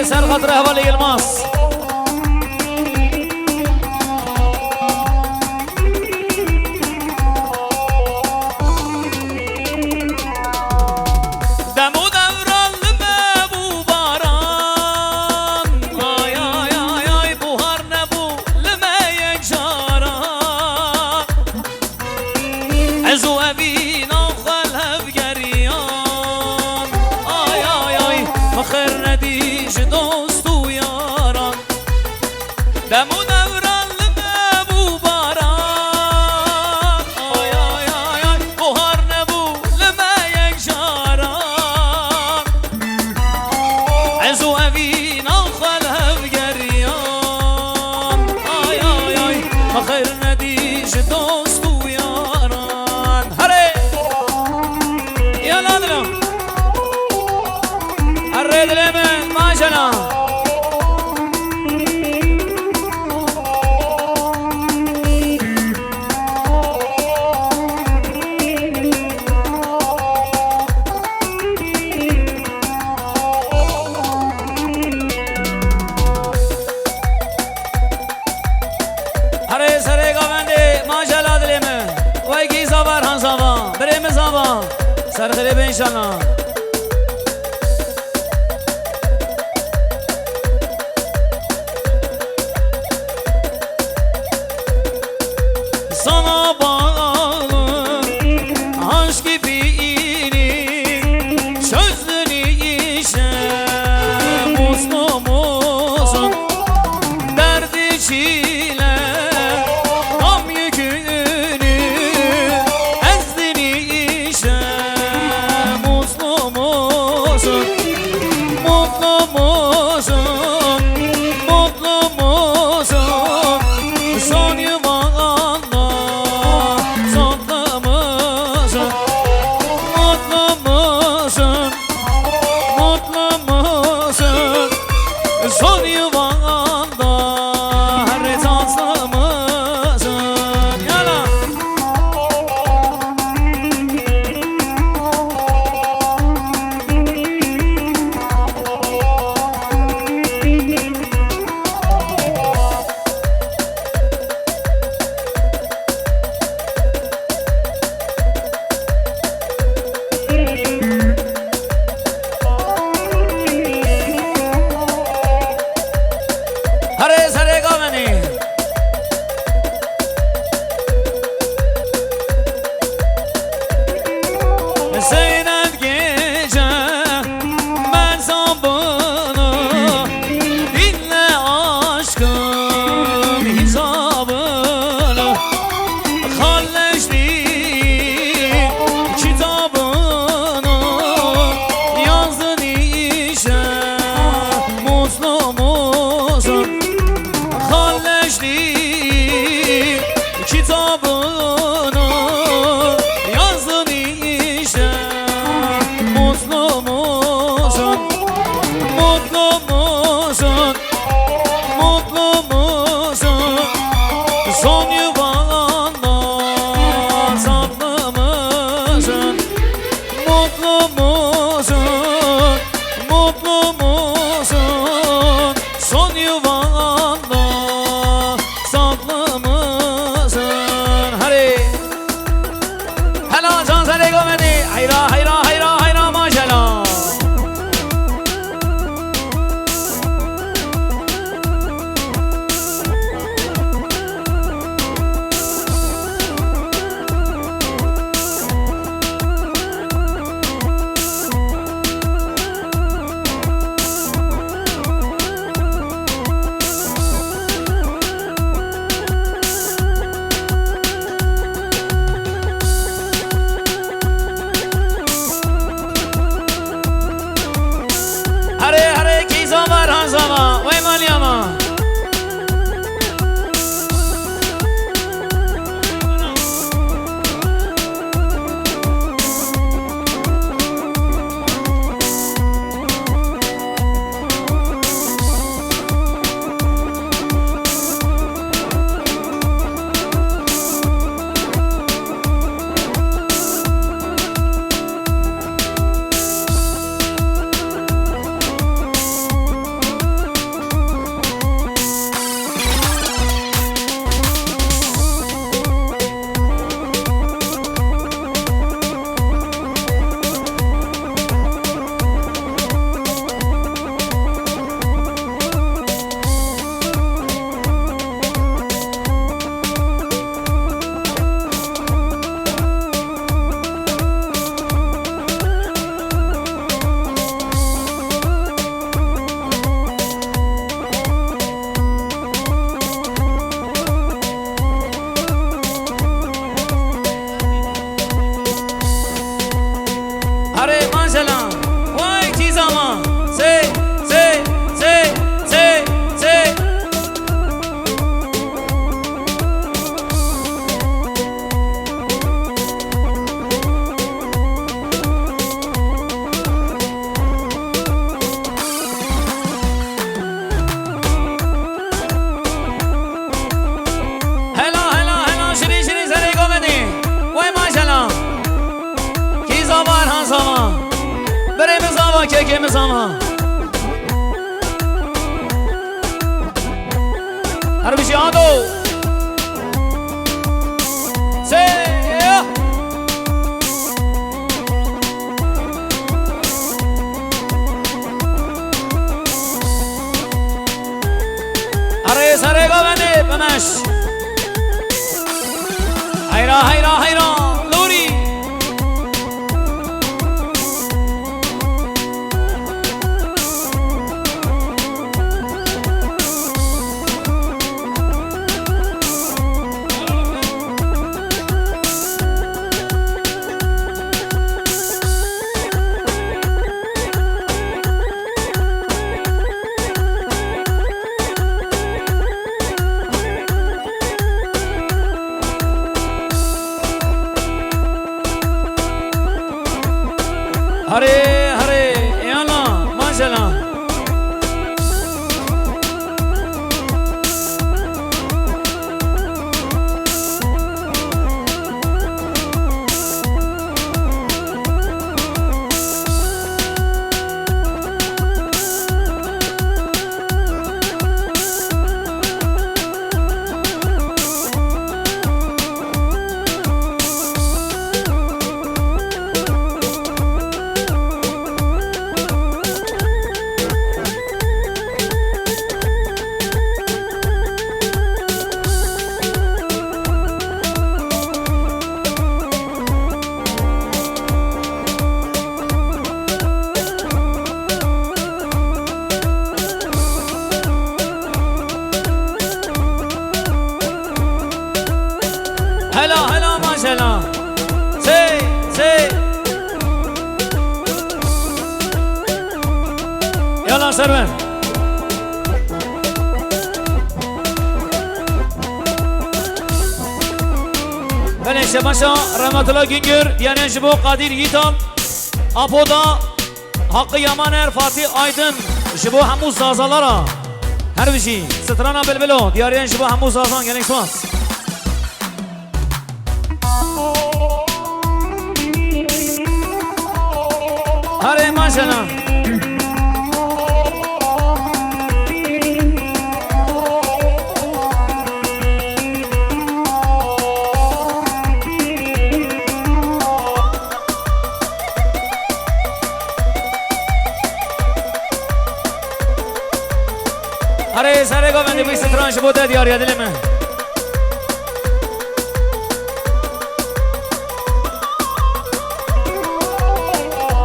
سر خاطر احوال يلماس سر خیلی انشالله sana bağlı aşk gibiyini sözleri işe muslumuzun derdi çile tam yükünü ezdini işe mutlu musun son yuvanda sonda mısın mutlu musun son yuvanda rızası mısın yana زانا هر بشي عادو سيه هره سره گوانه بنش هيرا هيرا هيرا لوري هره هره يلا ما شاء الله هلا هلا ما شاء الله سي سي يلا سرمن بله شباشا رحمت الله گینگر یعنی شبو قادر گیتام آپودا حق یمانر فاتح آیدن شبو همو زازالارا هر بشی سترانا بلبلو دیارین شبو همو زازان گلنگ سواس هره ماشاءالله هره سره گوونده بی سترانش بوده دیار یادلی من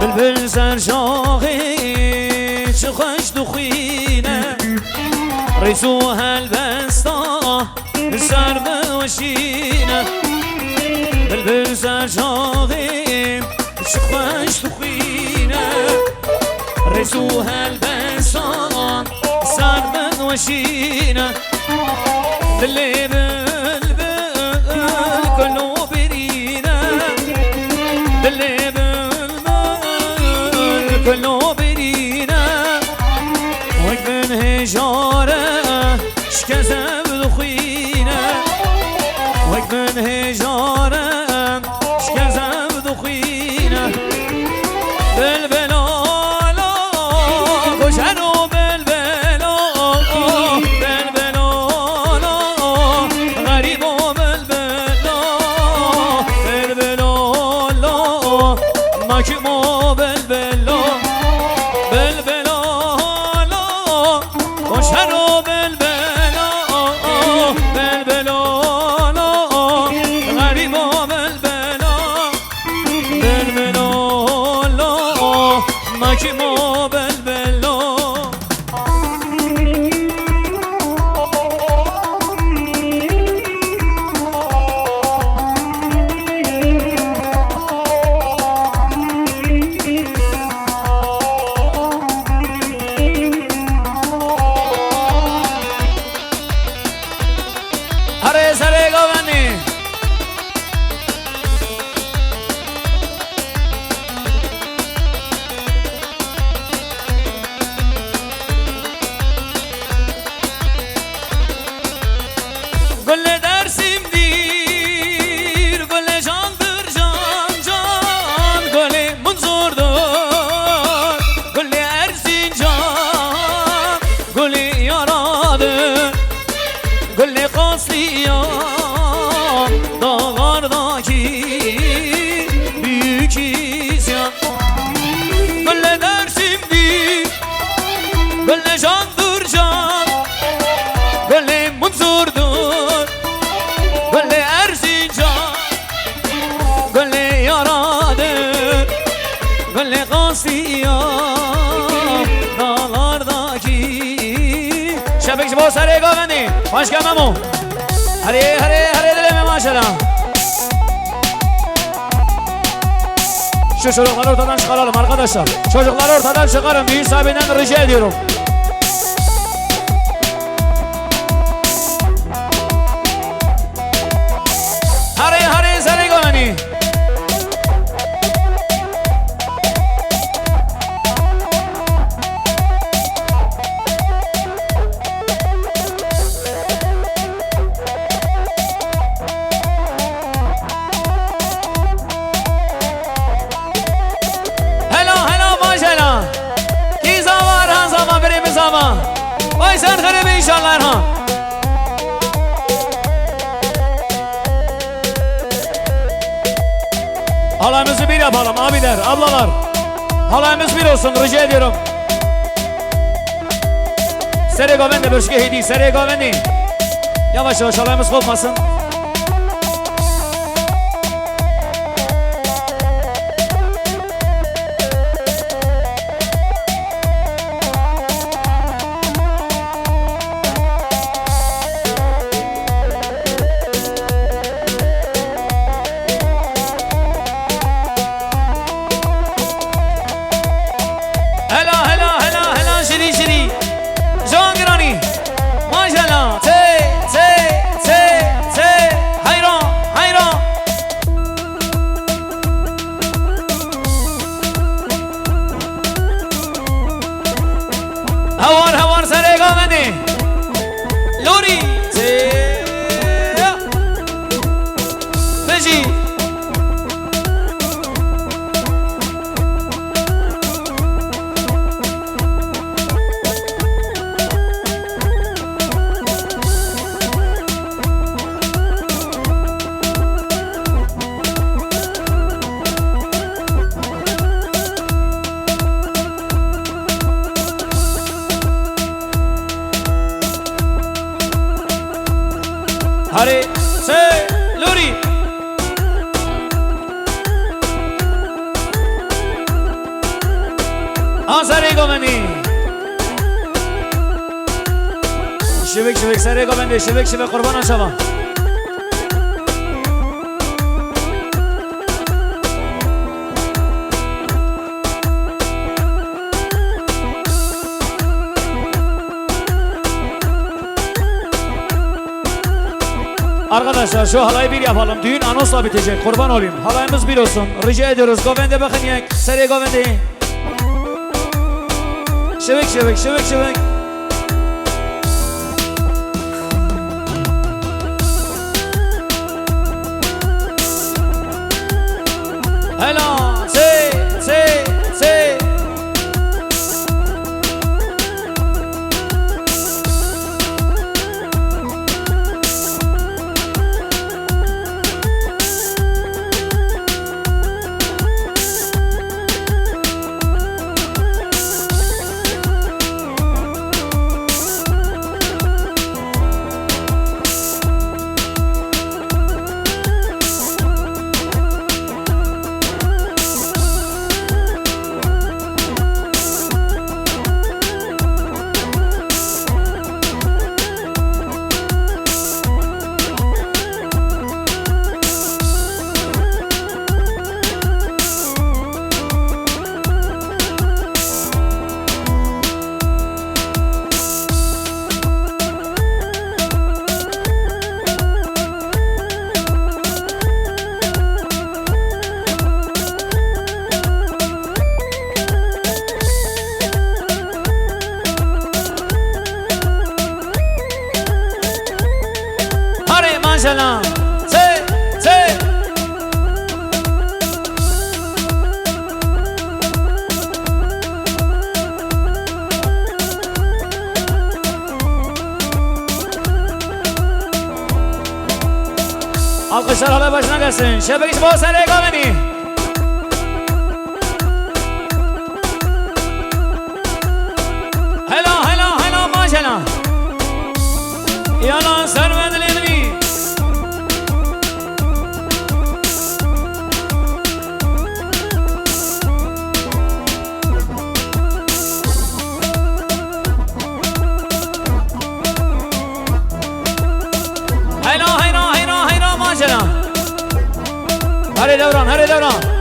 بلبل سر شاخی چه خوش دخینه ریسو هلبستا سر بوشینه بلبل سر شاخی چه خوش دخینه ریسو هلبستا سر بوشینه دلی بلبل کلو برینه دلی كلو برينا وك من هجارة شكزب دخينا وك من هجارة شكزب دخينا بالبلالا كشرو بالبلالا بالبلالا غريبو بالبلالا بالبلالا ماكمو بالبلالا بالبلالا وشرو بالبلا Gülle kasliyan dağlardaki büyük isyan. Gülle Dersim'di, gülle candır can, gülle Munzur'dur, gülle Erzincan, gülle yaradır, gülle kasliyan dağlardaki. Şebek bu sarı gaveni, başka memu. Hadi dileme maşallah. Şu çocukları ortadan çıkaralım arkadaşlar. Çocukları ortadan çıkarın. Büyük sahibinden rica ediyorum. Hadi sarı gaveni. Vay sen garibi inşallah Erhan. Halamızı bir yapalım abiler, ablalar. Halamız bir olsun rica ediyorum. Sere govendi bölüşke hedi, sere govendi. Yavaş yavaş halamız kopmasın. Havar sare gaveni. Lori. Beji. Hare se Luri. Sare gaveni. Şivik sare gaveni, şivik kurban aşama. Arkadaşlar şu halayı bir yapalım. Düğün anonsla bitecek. Kurban olayım. Halayımız bir olsun. Rica ediyoruz. Govende bakın ya. Seri Govende. Şıvık. Hello. Se. Maşallah. Se. alkışlar hala başına gelsin. Şebek iş boğaz nereye kalmeni? Hela maşallah. Yalan sermediler mi? Hayra maşallah. Hadi devran